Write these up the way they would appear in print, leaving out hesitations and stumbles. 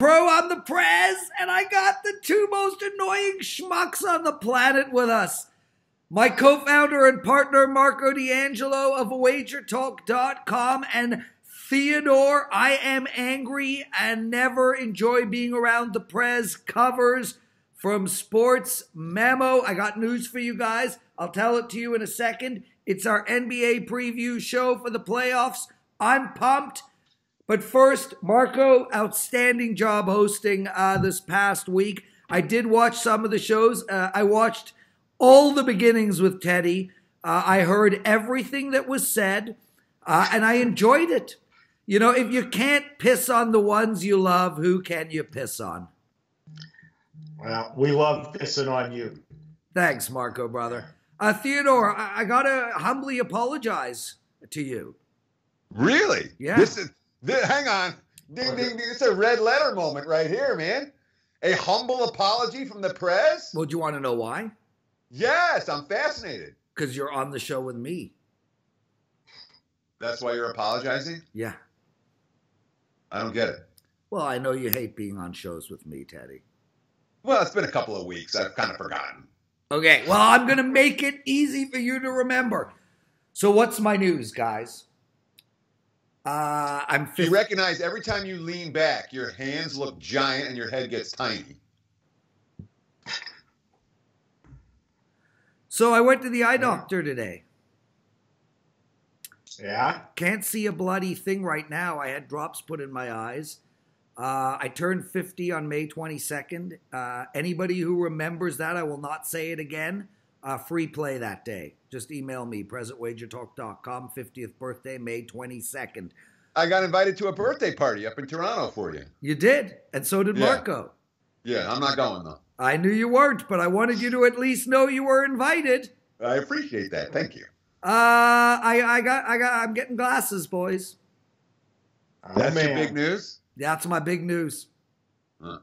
Pro. I'm the Prez, and I got the two most annoying schmucks on the planet with us. My co-founder and partner, Marco D'Angelo of WagerTalk.com, and Theodore, I am angry and never enjoy being around the Prez covers from Sports Memo. I got news for you guys. I'll tell it to you in a second. It's our NBA preview show for the playoffs. I'm pumped. But first, Marco, outstanding job hosting this past week. I did watch some of the shows. I watched all the beginnings with Teddy. I heard everything that was said, and I enjoyed it. You know, if you can't piss on the ones you love, who can you piss on? Well, we love pissing on you. Thanks, Marco, brother. Theodore, I got to humbly apologize to you. Really? Yeah. Hang on. Ding, ding, ding. It's a red letter moment right here, man. A humble apology from the Prez? Well, do you want to know why? Yes, I'm fascinated. Because you're on the show with me. That's why you're apologizing? Yeah. I don't get it. Well, I know you hate being on shows with me, Teddy. Well, it's been a couple of weeks. I've kind of forgotten. Okay, well, I'm going to make it easy for you to remember. So what's my news, guys? You recognize every time you lean back, your hands look giant and your head gets tiny. So I went to the eye doctor today. Yeah? Can't see a bloody thing right now. I had drops put in my eyes. I turned 50 on May 22nd. Anybody who remembers that, I will not say it again. Free play that day. Just email me, presentwagertalk.com, 50th birthday, May 22nd. I got invited to a birthday party up in Toronto for you. You did, and so did Marco. Yeah, I'm not going, though. I knew you weren't, but I wanted you to at least know you were invited. I appreciate that. Thank you. I'm getting glasses, boys. That's your big news? That's my big news. Huh.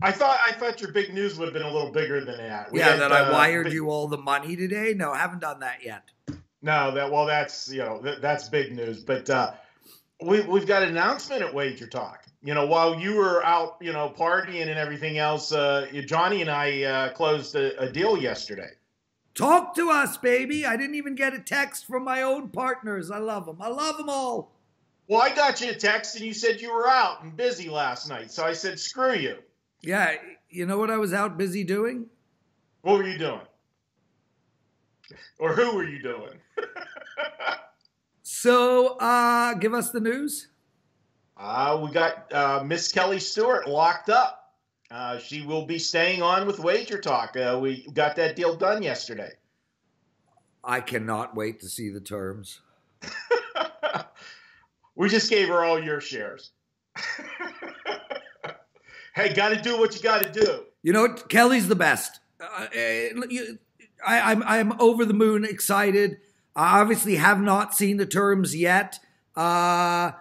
I thought your big news would have been a little bigger than that. That I wired you all the money today. No, I haven't done that yet. No, that's big news. But we've got an announcement at Wager Talk. You know, while you were out, partying and everything else, Johnny and I closed a deal yesterday. Talk to us, baby. I didn't even get a text from my own partners. I love them. I love them all. Well, I got you a text and you said you were out and busy last night. So I said, screw you. Yeah. You know what I was out busy doing? What were you doing? Or who were you doing? So, give us the news. We got Miss Kelly Stewart locked up. She will be staying on with Wager Talk. We got that deal done yesterday. I cannot wait to see the terms. We just gave her all your shares. Hey, got to do what you got to do. You know what? Kelly's the best. I'm over the moon excited. I obviously have not seen the terms yet. But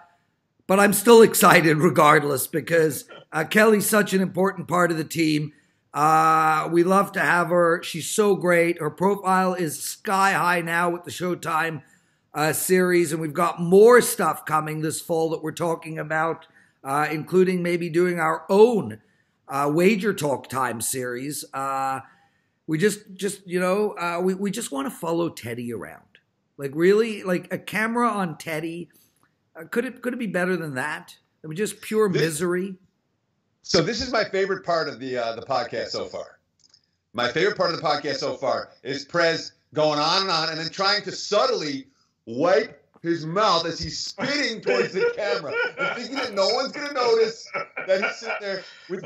I'm still excited regardless because Kelly's such an important part of the team. We love to have her. She's so great. Her profile is sky high now with the Showtime series, and we've got more stuff coming this fall that we're talking about, including maybe doing our own Wager Talk Time series. We just we just want to follow Teddy around. Like really, like a camera on Teddy. Could it be better than that? I mean, just pure misery. So this is my favorite part of the podcast so far. My favorite part of the podcast so far is Prez going on and then trying to subtly wipe his mouth as he's spitting towards the camera and thinking that no one's going to notice that he's sitting there with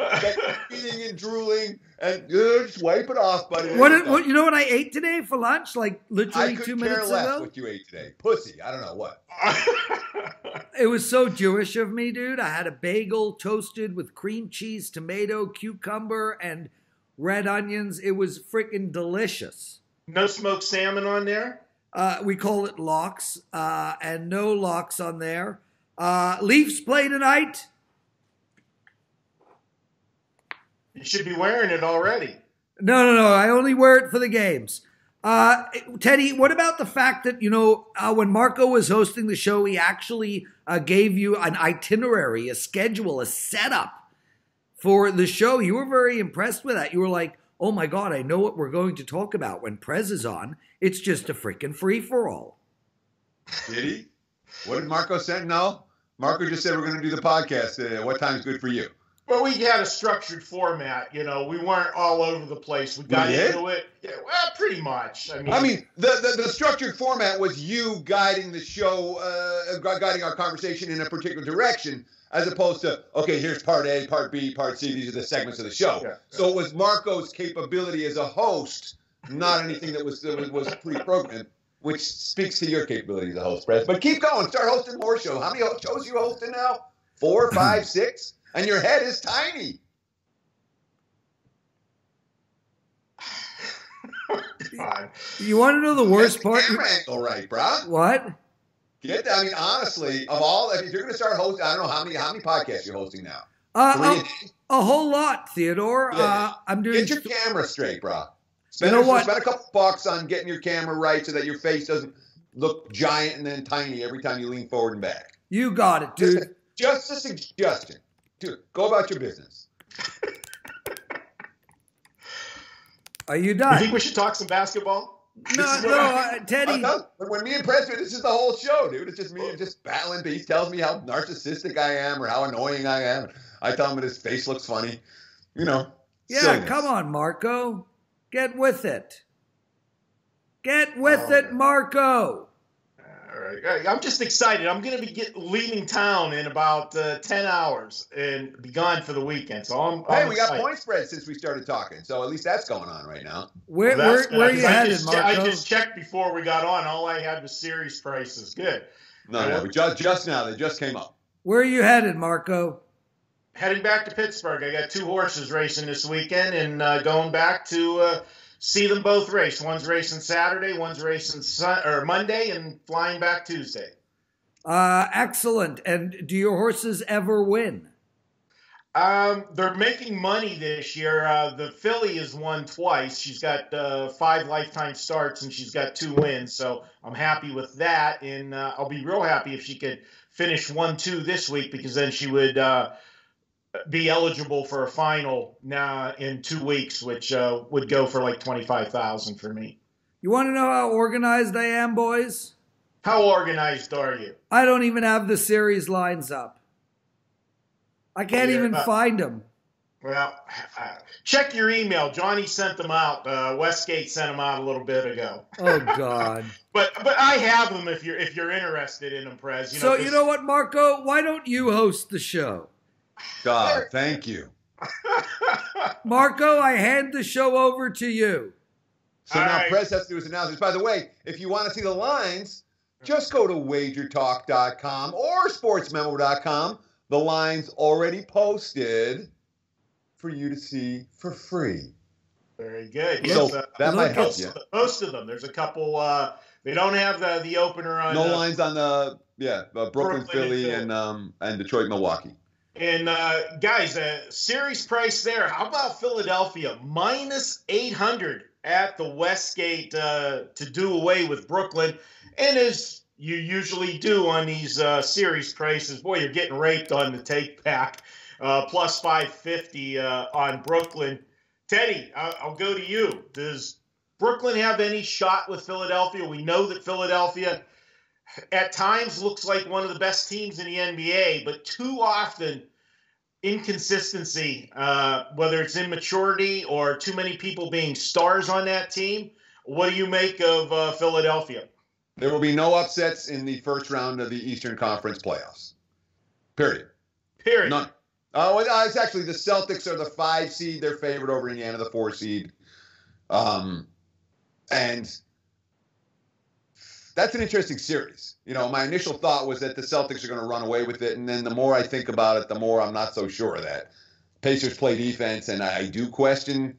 spitting and drooling and just wipe it off, buddy. What you know what I ate today for lunch? Like literally 2 minutes ago? I could care less what you ate today. Pussy. I don't know what. It was so Jewish of me, dude. I had a bagel toasted with cream cheese, tomato, cucumber, and red onions. It was freaking delicious. No smoked salmon on there? We call it lox, and no lox on there. Leafs play tonight. You should be wearing it already. No. I only wear it for the games. Teddy, what about the fact that, when Marco was hosting the show, he actually gave you an itinerary, a schedule, a setup. for the show. You were very impressed with that. You were like, oh my God, I know what we're going to talk about when Prez is on. It's just a freaking free-for-all. Did he? What did Marco say? No. Marco just said we're going to do the podcast. What time's good for you? Well, we had a structured format. You know, we weren't all over the place. We got into it. Yeah, well, pretty much. I mean, the structured format was you guiding the show, guiding our conversation in a particular direction, as opposed to, okay, here's part A, part B, part C. These are the segments of the show. Yeah. So it was Marco's capability as a host, not anything that was pre-programmed, which speaks to your capability as a host, Prez. But keep going. Start hosting more shows. How many shows are you hosting now? 4, 5, 6? And your head is tiny. God. You want to know the worst part? Camera angle right, bro. What? I mean, honestly, of all, if you're going to start hosting, I don't know how many podcasts you're hosting now. A whole lot, Theodore. Yeah. I'm doing. Get your camera straight, bro. Spend a couple bucks on getting your camera right so that your face doesn't look giant and then tiny every time you lean forward and back. You got it, dude. Just a suggestion. Dude, go about your business. Are you done? You think we should talk some basketball? No, Teddy. When me and Prez do this is the whole show, dude. It's just me just battling. He tells me how narcissistic I am or how annoying I am. I tell him that his face looks funny. You know. Yeah, silliness. Come on, Marco. Get with it. Get with it, Marco. All right. I'm just excited. I'm going to be leaving town in about 10 hours and be gone for the weekend. So I'm we got point spread since we started talking. So at least that's going on right now. Where are you headed, Marco? I just checked before we got on. All I had was series prices. Good. No, just now. They just came up. Where are you headed, Marco? Heading back to Pittsburgh. I got 2 horses racing this weekend and going back to see them both race. One's racing Saturday, one's racing Monday, and flying back Tuesday. Excellent. And do your horses ever win? They're making money this year. The filly has won twice. She's got 5 lifetime starts, and she's got 2 wins. So I'm happy with that. And I'll be real happy if she could finish 1-2 this week, because then she would be eligible for a final now in 2 weeks, which would go for like $25,000 for me. You want to know how organized I am, boys? How organized are you? I don't even have the series lines up. I can't even find them. Well, check your email. Johnny sent them out. Westgate sent them out a little bit ago. Oh God! but I have them if you're interested in them, Prez. You know what, Marco? Why don't you host the show? God, thank you. Marco, I hand the show over to you. So now Prez has to do his announcements. By the way, if you want to see the lines, just go to WagerTalk.com or SportsMemo.com. The lines already posted for you to see for free. Very good. So yes, that might help you. Most of them. There's a couple. They don't have the opener on. No lines on the Brooklyn, Philly, and Detroit, Milwaukee. And guys, series price there. How about Philadelphia -800 at the Westgate to do away with Brooklyn? And as you usually do on these series prices, boy, you're getting raped on the take back. Plus 550 on Brooklyn. Teddy, I'll go to you. Does Brooklyn have any shot with Philadelphia? We know that Philadelphia at times looks like one of the best teams in the NBA, but too often inconsistency, whether it's immaturity or too many people being stars on that team. What do you make of Philadelphia? There will be no upsets in the first round of the Eastern Conference playoffs. Period. None. It's actually the Celtics are the 5 seed. They're favored over Indiana, the 4 seed. And that's an interesting series. You know, my initial thought was that the Celtics are going to run away with it. And then the more I think about it, the more I'm not so sure of that. Pacers play defense, and I do question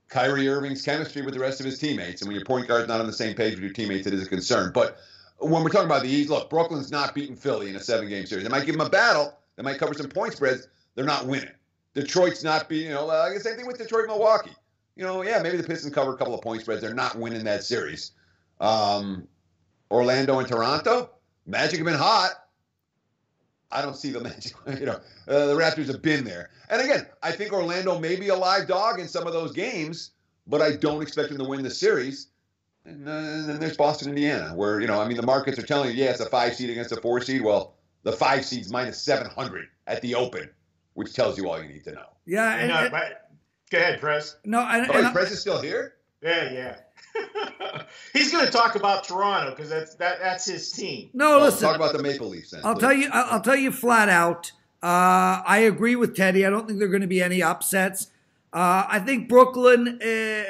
Kyrie Irving's chemistry with the rest of his teammates. And when your point guard's not on the same page with your teammates, it is a concern. But when we're talking about the East, look, Brooklyn's not beating Philly in a 7-game series. They might give them a battle. They might cover some point spreads. They're not winning. Detroit's not beating, same thing with Detroit, Milwaukee. Maybe the Pistons cover a couple of point spreads. They're not winning that series. Orlando and Toronto, Magic have been hot. I don't see the magic. The Raptors have been there. And again, I think Orlando may be a live dog in some of those games, but I don't expect them to win the series. And then there's Boston, Indiana, where, the markets are telling you, it's a 5 seed against a 4 seed. Well, the 5 seed's minus 700 at the open, which tells you all you need to know. Yeah. Go ahead, Prez. No, Prez is still here? Yeah. He's going to talk about Toronto because that's his team. No, listen. Talk about the Maple Leafs then. I'll tell you flat out. I agree with Teddy. I don't think there are going to be any upsets. I think Brooklyn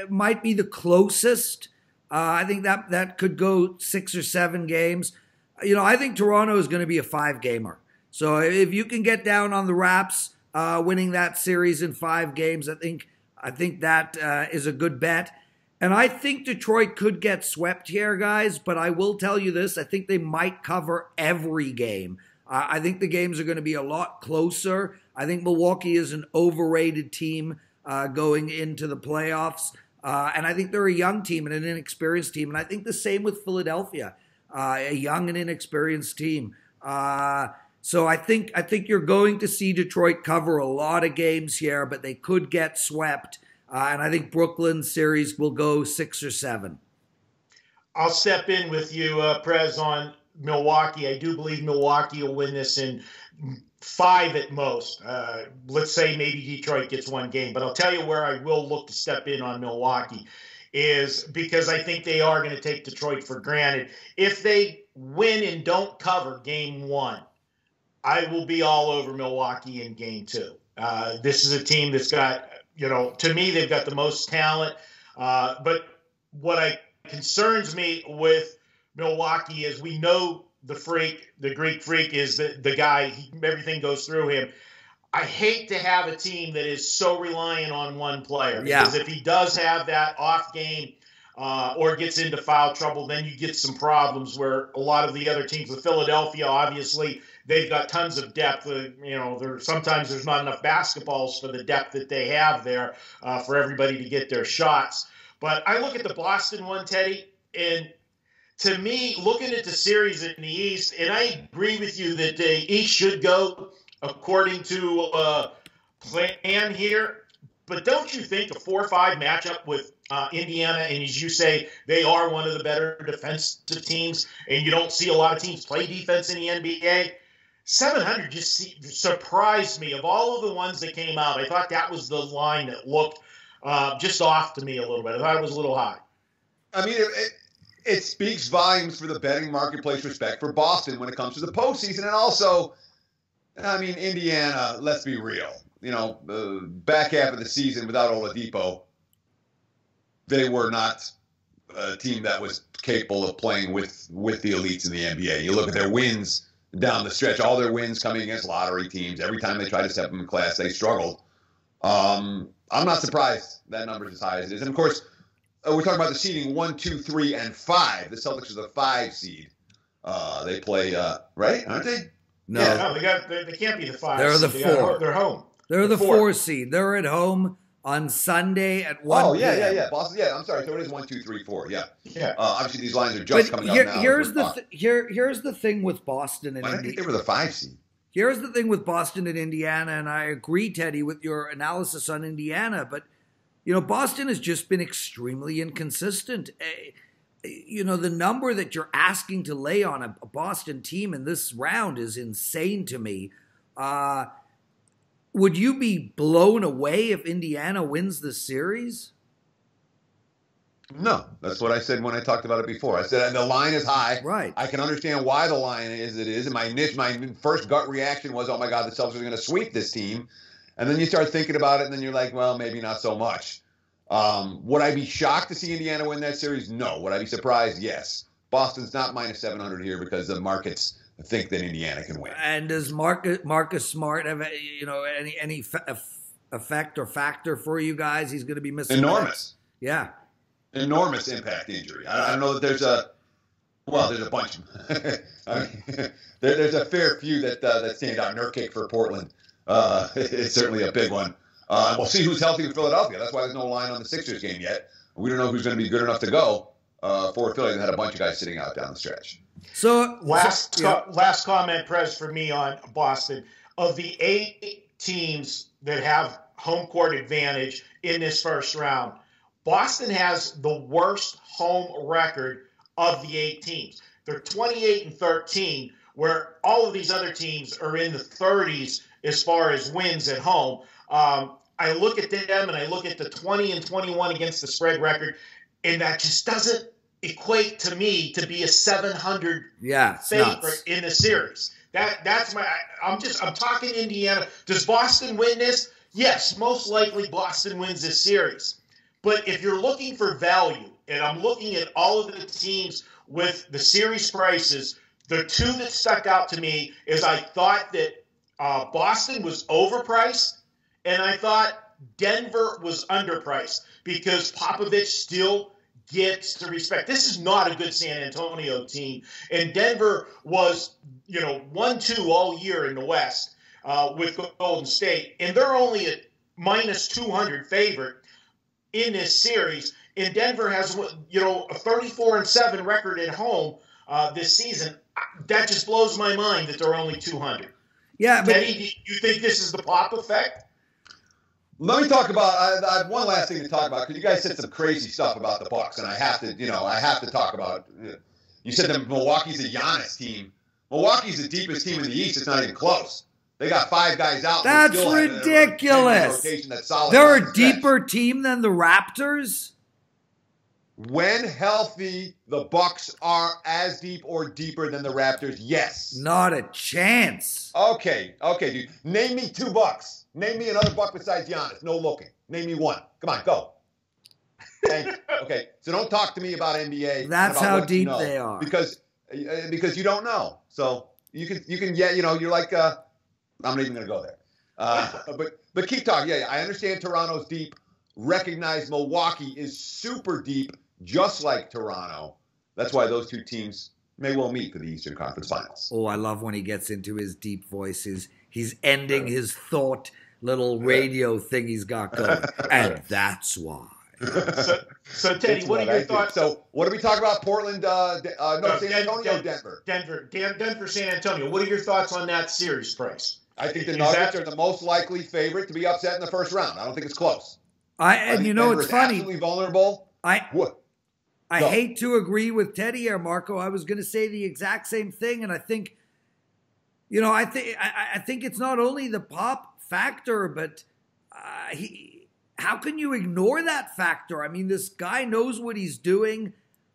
might be the closest. I think that could go 6 or 7 games. I think Toronto is going to be a 5-gamer. So if you can get down on the Raps winning that series in 5 games, I think that is a good bet. And I think Detroit could get swept here, guys, but I will tell you this. I think they might cover every game. I think the games are going to be a lot closer. I think Milwaukee is an overrated team going into the playoffs. And I think they're a young team and an inexperienced team. And I think the same with Philadelphia, a young and inexperienced team. So I think you're going to see Detroit cover a lot of games here, but they could get swept. And I think Brooklyn's series will go 6 or 7. I'll step in with you, Prez, on Milwaukee. I do believe Milwaukee will win this in 5 at most. Let's say maybe Detroit gets 1 game. But I'll tell you where I will look to step in on Milwaukee is because I think they are going to take Detroit for granted. If they win and don't cover game 1, I will be all over Milwaukee in game 2. This is a team that's got, to me, they've got the most talent. But what concerns me with Milwaukee is we know the Greek freak is the guy, everything goes through him. I hate to have a team that is so reliant on one player. Because if he does have that off game or gets into foul trouble, then you get some problems where a lot of the other teams, with Philadelphia, obviously, they've got tons of depth. Sometimes there's not enough basketballs for the depth that they have there for everybody to get their shots. But I look at the Boston one, Teddy, and to me, looking at the series in the East, and I agree with you that the East should go according to plan here. But don't you think a 4-5 matchup with Indiana, and as you say, they are one of the better defensive teams, and you don't see a lot of teams play defense in the NBA? 700 just surprised me. Of all of the ones that came out, I thought that was the line that looked just off to me a little bit. I thought it was a little high. I mean, it speaks volumes for the betting marketplace respect for Boston when it comes to the postseason. And also, Indiana, let's be real. The back half of the season without Oladipo, they were not a team that was capable of playing with the elites in the NBA. You look at their wins down the stretch, all their wins coming against lottery teams. Every time they tried to step them in class, they struggled. I'm not surprised that number is as high as it is. And, of course, we're talking about the seeding 1, 2, 3, and 5. The Celtics are the 5 seed. They play, right? Aren't they? No. Yeah, no, they can't be the 5 They're the seed. 4. They're home. They're the 4 seed. They're at home on Sunday at 1 Oh, p.m. yeah. Boston, I'm sorry. So it is 1, 2, 3, 4. Yeah. Obviously, these lines are But just coming up now. Here's the thing with Boston and I think they were the 5 seed. Here's the thing with Boston and Indiana, and I agree, Teddy, with your analysis on Indiana, but Boston has just been extremely inconsistent. The number that you're asking to lay on a Boston team in this round is insane to me. Would you be blown away if Indiana wins the series? No, that's what I said when I talked about it before. I said the line is high. Right. I can understand why the line is it is. And my first gut reaction was, oh my God, the Celtics are going to sweep this team. And then you start thinking about it, and then you're like, well, maybe not so much. Would I be shocked to see Indiana win that series? No. Would I be surprised? Yes. Boston's not minus 700 here because the markets think that Indiana can win. And does Marcus Smart have any effect or factor for you guys? He's going to be missing enormous. Yeah. Enormous impact injury. I don't know that there's a bunch. There's a fair few that stand out. Nurkic for Portland. It's certainly a big one. We'll see who's healthy in Philadelphia. That's why there's no line on the Sixers game yet. We don't know who's going to be good enough to go. for Philly and had a bunch of guys sitting out down the stretch. So last comment, Prez, for me on Boston. Of the 8 teams that have home court advantage in this first round, Boston has the worst home record of the 8 teams. They're 28-13, where all of these other teams are in the 30s as far as wins at home. I look at them and I look at the 20-21 against the spread record, and that just doesn't equate to me to be a 700 favorite in the series. That's my. I'm talking Indiana. Does Boston win this? Yes, most likely Boston wins this series. But if you're looking for value, and I'm looking at all of the teams with the series prices, the 2 that stuck out to me is I thought that Boston was overpriced, and I thought Denver was underpriced because Popovich still gets the respect. This is not a good San Antonio team, and Denver was 1-2 all year in the West with Golden State, and they're only a minus 200 favorite in this series. And Denver has a 34-7 record at home this season. That just blows my mind that they're only 200. Yeah, but Teddy, do you think this is the Pop effect? Let me talk about. I have one last thing to talk about because you guys said some crazy stuff about the Bucks, and I have to talk about. You said that Milwaukee's a Giannis team. Milwaukee's the deepest team in the East. It's not even close. They got 5 guys out. That's ridiculous. They're a deeper team than the Raptors. When healthy, the Bucks are as deep or deeper than the Raptors. Yes. Not a chance. Okay, dude. Name me 2 Bucks. Name me another Buck besides Giannis. No looking. Name me 1. Come on, go. Thank you. Okay, so don't talk to me about NBA. That's how deep they are. Because you don't know. So you can you're like I'm not even going to go there. But keep talking. Yeah, I understand Toronto's deep. Recognize Milwaukee is super deep, just like Toronto. That's why those 2 teams may well meet for the Eastern Conference Finals. Oh, I love when he gets into his deep voices. He's ending his thought little radio thing he's got going. And that's why. So Teddy, what are your thoughts? So what do we talk about? Portland, San Antonio, Denver. Denver, San Antonio. What are your thoughts on that series price? I think the Nuggets are the most likely favorite to be upset in the first round. I don't think it's close. And you know, it's funny. Absolutely vulnerable. I hate to agree with Teddy here, Marco. I was going to say the exact same thing, and I think, I think it's not only the pop factor, but how can you ignore that factor? I mean, this guy knows what he's doing.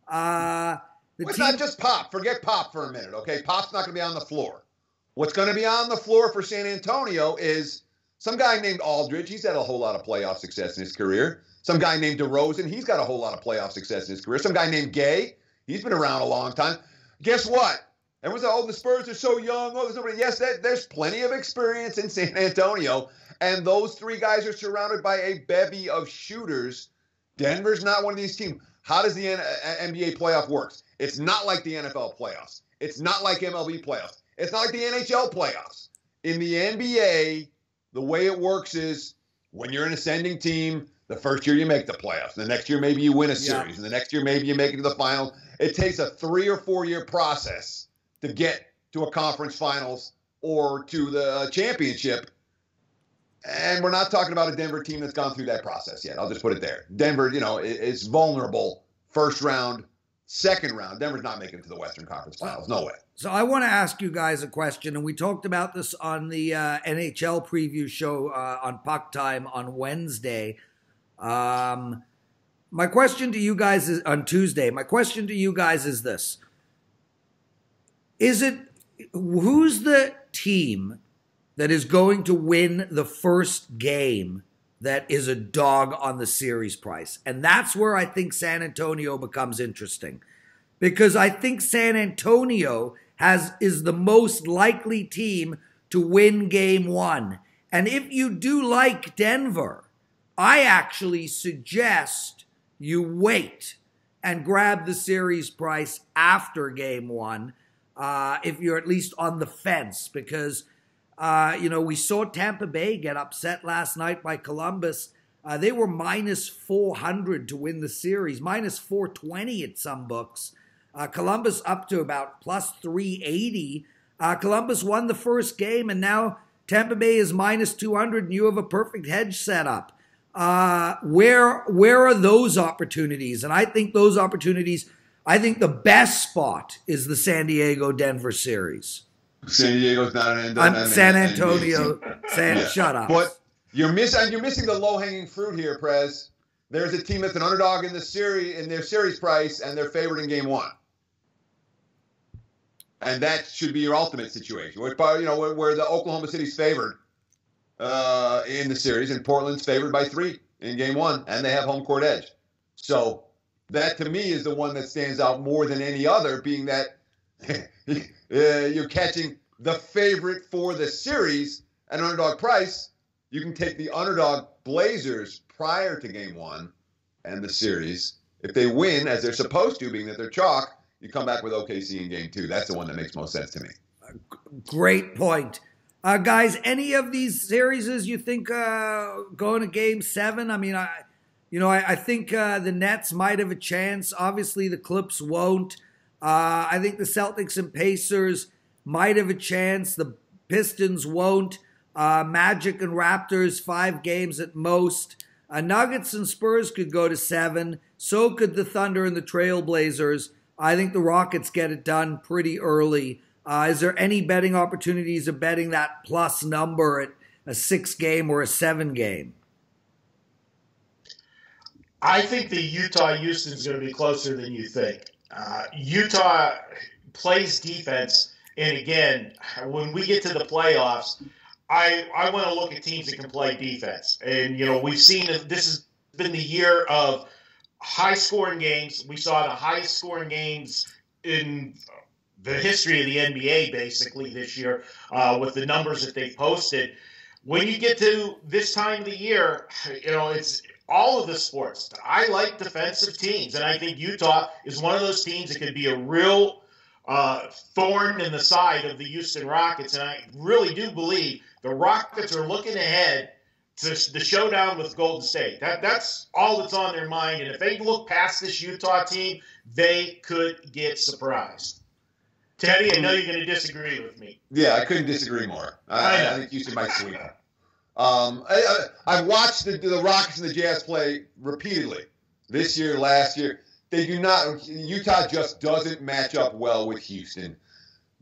It's not just Pop. Forget Pop for a minute, okay? Pop's not going to be on the floor. What's going to be on the floor for San Antonio is some guy named Aldridge. He's had a whole lot of playoff success in his career. Some guy named DeRozan. He's got a whole lot of playoff success in his career. Some guy named Gay. He's been around a long time. Guess what? Everyone's like, oh, the Spurs are so young. Oh, there's nobody. Yes, there's plenty of experience in San Antonio. And those 3 guys are surrounded by a bevy of shooters. Denver's not one of these teams. How does the NBA playoff works? It's not like the NFL playoffs. It's not like MLB playoffs. It's not like the NHL playoffs. In the NBA, the way it works is when you're an ascending team, the first year you make the playoffs. The next year maybe you win a series. And the next year maybe you make it to the finals. It takes a 3 or 4 year process to get to a conference finals or to the championship. And we're not talking about a Denver team that's gone through that process yet. I'll just put it there. Denver, is vulnerable first round, second round. Denver's not making it to the Western Conference Finals. No way. So I want to ask you guys a question, and we talked about this on the NHL preview show on Puck Time on Wednesday. My question to you guys is on Tuesday. My question to you guys is this: who's the team that is going to win the first game that is a dog on the series price? And that's where I think San Antonio becomes interesting, because I think San Antonio is the most likely team to win game 1. And if you do like Denver, I actually suggest you wait and grab the series price after game 1 if you're at least on the fence, because we saw Tampa Bay get upset last night by Columbus. They were minus 400 to win the series, minus 420 at some books. Columbus up to about plus 380. Columbus won the first game, and now Tampa Bay is minus 200, and you have a perfect hedge set up. Where are those opportunities? And I think those opportunities, I think the best spot is the San Diego-Denver series. San Diego's not an San Antonio. Shut up. But you're missing the low-hanging fruit here, Prez. There's a team that's an underdog in the series, in their series price, and they're favored in game one. And that should be your ultimate situation. Where the Oklahoma City's favored in the series, and Portland's favored by 3 in game one, and they have home court edge. So that, to me, is the one that stands out more than any other, being that you're catching the favorite for the series at an underdog price. You can take the underdog Blazers prior to game one and the series. If they win, as they're supposed to, being that they're chalk, you come back with OKC in game two. That's the one that makes most sense to me. Great point. Guys, any of these series you think going to game 7? I mean, I think the Nets might have a chance. Obviously, the Clips won't. I think the Celtics and Pacers might have a chance. The Pistons won't. Magic and Raptors, 5 games at most. Nuggets and Spurs could go to 7. So could the Thunder and the Trailblazers. I think the Rockets get it done pretty early. Is there any betting opportunities of betting that plus number at a 6-game or a 7-game? I think the Utah-Houston is going to be closer than you think. Utah plays defense, and again, when we get to the playoffs, I want to look at teams that can play defense. And, we've seen this has been the year of high-scoring games. We saw the highest-scoring games in the history of the NBA, basically, this year with the numbers that they've posted. When you get to this time of the year, it's all of the sports. I like defensive teams, and I think Utah is one of those teams that could be a real thorn in the side of the Houston Rockets. And I really do believe the Rockets are looking ahead to the showdown with Golden State. That's all that's on their mind. And if they look past this Utah team, they could get surprised. Teddy, I know you're going to disagree with me. Yeah, I couldn't disagree more. I think Houston might sweep them. I've watched the Rockets and the Jazz play repeatedly this year, last year. They do not. Utah just doesn't match up well with Houston.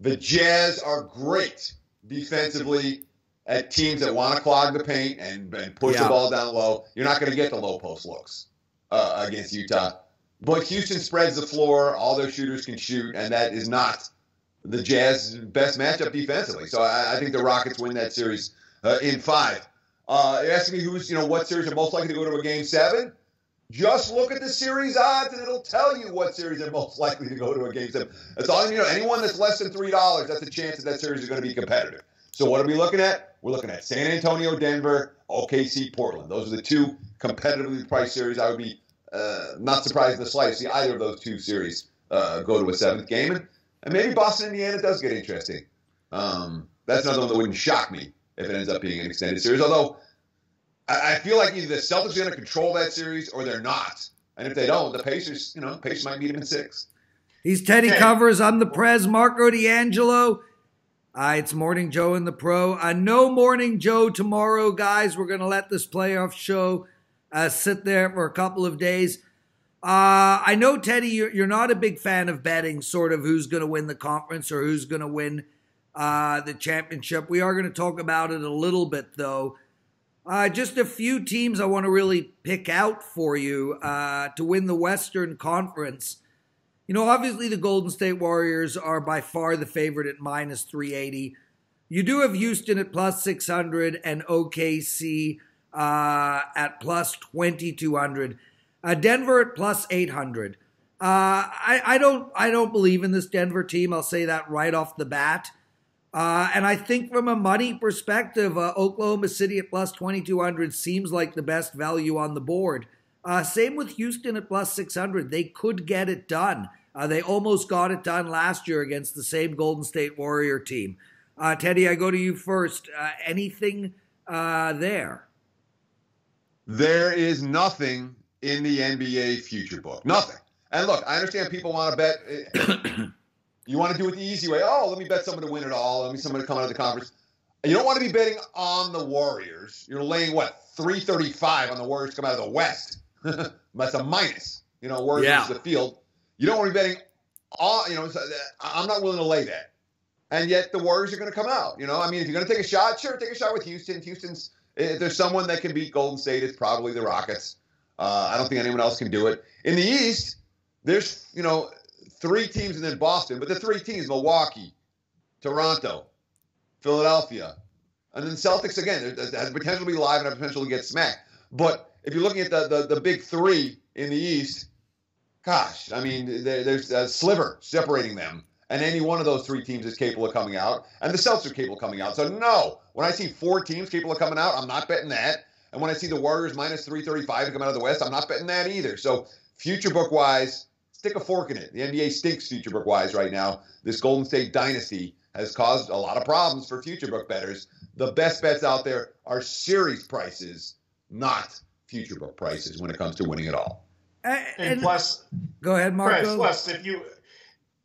The Jazz are great defensively at teams that want to clog the paint and push the ball down low. You're not going to get the low post looks against Utah. But Houston spreads the floor. All their shooters can shoot, and that is not the Jazz's best matchup defensively. So I think the Rockets win that series in 5. You're asking me what series are most likely to go to a game 7? Just look at the series odds, and it'll tell you what series are most likely to go to a game 7. That's all you know. Anyone that's less than $3, that's a chance that series is going to be competitive. So what are we looking at? We're looking at San Antonio, Denver, OKC, Portland. Those are the 2 competitively priced series. I would be not surprised in the slightest to see either of those 2 series go to a 7th game. And maybe Boston, Indiana does get interesting. That's another one that wouldn't shock me if it ends up being an extended series. Although I feel like either the Celtics are going to control that series or they're not. And if they don't, the Pacers, Pacers might beat them in 6. He's Teddy Covers. I'm the Prez, Marco D'Angelo. It's Morning Joe in the Pro. No Morning Joe tomorrow, guys. We're going to let this playoff show sit there for a couple of days. I know, Teddy, you're not a big fan of betting sort of who's going to win the conference or who's going to win the championship. We are going to talk about it a little bit, though. Just a few teams I want to really pick out for you to win the Western Conference. Obviously the Golden State Warriors are by far the favorite at minus 380. You do have Houston at plus 600 and OKC at plus 2,200. Denver at plus 800. I don't believe in this Denver team. I'll say that right off the bat. And I think from a money perspective, Oklahoma City at plus 2,200 seems like the best value on the board. Same with Houston at plus 600. They could get it done. They almost got it done last year against the same Golden State Warrior team. Teddy, I go to you first. Anything there? There is nothing in the NBA future book. Nothing. And look, I understand people want to bet. You want to do it the easy way. Oh, let me bet someone to win it all. Let me someone to come out of the conference. You don't want to be betting on the Warriors. You're laying, what, 335 on the Warriors to come out of the West. That's a minus. Warriors versus the field. You don't want to be betting on, I'm not willing to lay that. And yet the Warriors are going to come out. If you're going to take a shot, sure, take a shot with Houston. If there's someone that can beat Golden State, it's probably the Rockets. I don't think anyone else can do it. In the East, there's, 3 teams and then Boston. But the 3 teams, Milwaukee, Toronto, Philadelphia, and then Celtics, again, has the potential to be live and have potential to get smacked. But if you're looking at the big 3 in the East, gosh, there's a sliver separating them. And any one of those 3 teams is capable of coming out. And the Celtics are capable of coming out. So, no, when I see 4 teams capable of coming out, I'm not betting that. And when I see the Warriors minus 335 to come out of the West, I'm not betting that either. So, future book-wise, stick a fork in it. The NBA stinks future book-wise right now. This Golden State dynasty has caused a lot of problems for future book bettors. The best bets out there are series prices, not future book prices when it comes to winning it all. And plus, go ahead, Marco. Plus,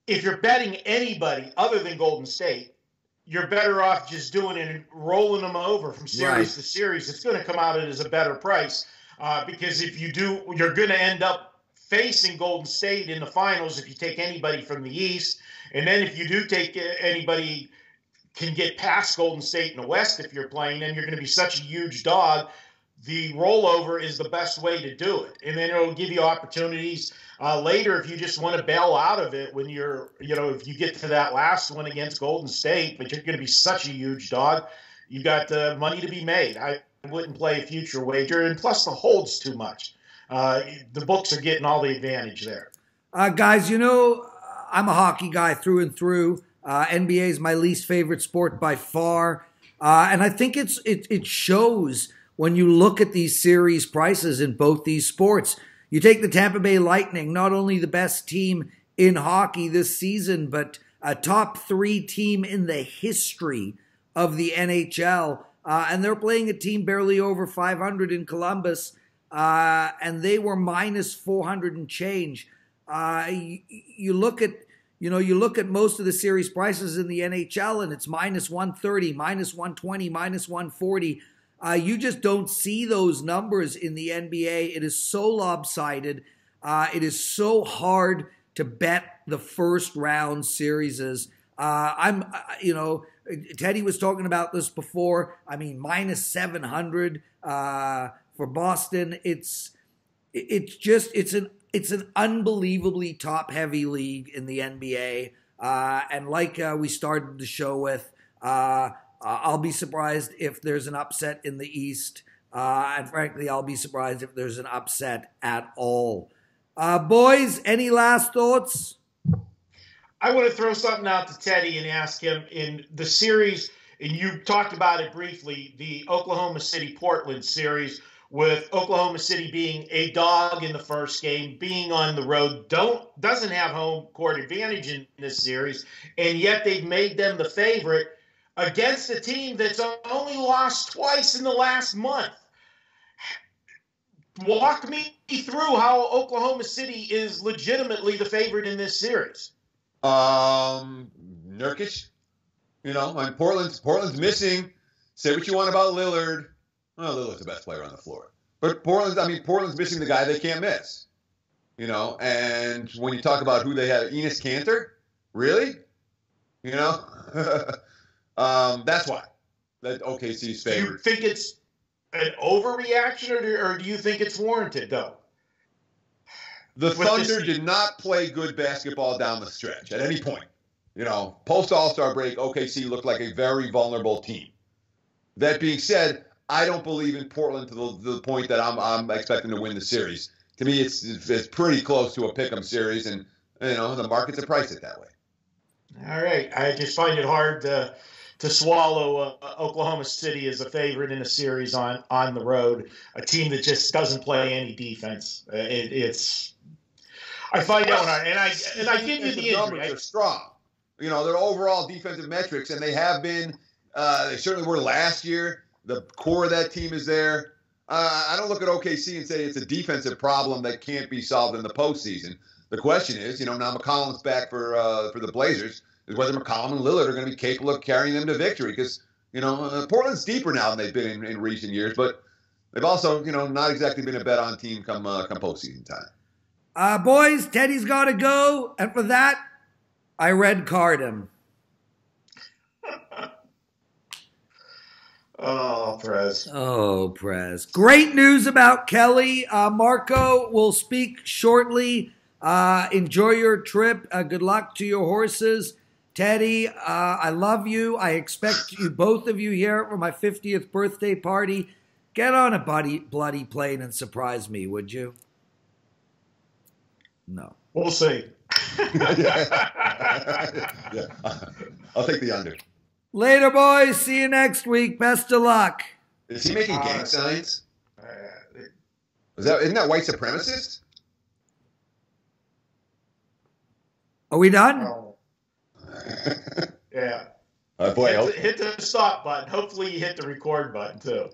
if you're betting anybody other than Golden State, you're better off just doing it and rolling them over from series to series. It's going to come out as a better price because if you do, you're going to end up facing Golden State in the finals if you take anybody from the East. And then if you do take anybody can get past Golden State in the West if you're playing, then you're going to be such a huge dog. The rollover is the best way to do it. And then it'll give you opportunities later if you just want to bail out of it when you're, if you get to that last one against Golden State, but you're going to be such a huge dog, you got money to be made. I wouldn't play a future wager. And plus the hold's too much. The books are getting all the advantage there. Guys, I'm a hockey guy through and through. NBA is my least favorite sport by far. And I think it shows when you look at these series prices in both these sports. You take the Tampa Bay Lightning, not only the best team in hockey this season, but a top 3 team in the history of the NHL. And they're playing a team barely over 500 in Columbus, and they were minus 400 and change. You look at most of the series prices in the NHL, and it's minus 130, minus 120, minus 140. You just don't see those numbers in the NBA. It is so lopsided. It is so hard to bet the first round series. Teddy was talking about this before. Minus 700 for Boston. It's an unbelievably top heavy league in the NBA. And like we started the show with, I'll be surprised if there's an upset in the East. And frankly, I'll be surprised if there's an upset at all. Boys, any last thoughts? I want to throw something out to Teddy and ask him in the series, and you talked about it briefly, the Oklahoma City-Portland series, with Oklahoma City being a dog in the first game, being on the road, doesn't have home court advantage in this series, and yet they've made them the favorite against a team that's only lost twice in the last month. Walk me through how Oklahoma City is legitimately the favorite in this series. Nurkic. Portland's missing. Say what you want about Lillard. Well, Lillard's the best player on the floor. But Portland's missing the guy they can't miss. And when you talk about who they have, Enes Kanter? Really? That's why that OKC's favorite. Do you think it's an overreaction, or do you think it's warranted, though? The Thunder did not play good basketball down the stretch at any point. Post All-Star break, OKC looked like a very vulnerable team. That being said, I don't believe in Portland to the point that I'm expecting to win the series. To me, it's pretty close to a pick'em series, and the markets have priced it that way. All right, I just find it hard to swallow Oklahoma City as a favorite in a series on the road, a team that just doesn't play any defense. I find out hard, and I give you the numbers are strong. Their overall defensive metrics, and they have been. They certainly were last year. The core of that team is there. I don't look at OKC and say it's a defensive problem that can't be solved in the postseason. The question is, now McCollum's back for the Blazers, is whether McCollum and Lillard are going to be capable of carrying them to victory. Because, Portland's deeper now than they've been in recent years, but they've also, not exactly been a bet-on team come postseason time. Boys, Teddy's got to go, and for that, I red card him. Oh, Prez. Oh, Prez. Great news about Kelly. Marco will speak shortly. Enjoy your trip. Good luck to your horses. Teddy, I love you. I expect you, both of you, here for my 50th birthday party. Get on a bloody plane and surprise me, would you? No. We'll see. Yeah. I'll take the under. Later, boys. See you next week. Best of luck. Is he making gang signs? Isn't that white supremacist? Are we done? Oh. Yeah. Boy, Hit the stop button. Hopefully you hit the record button, too.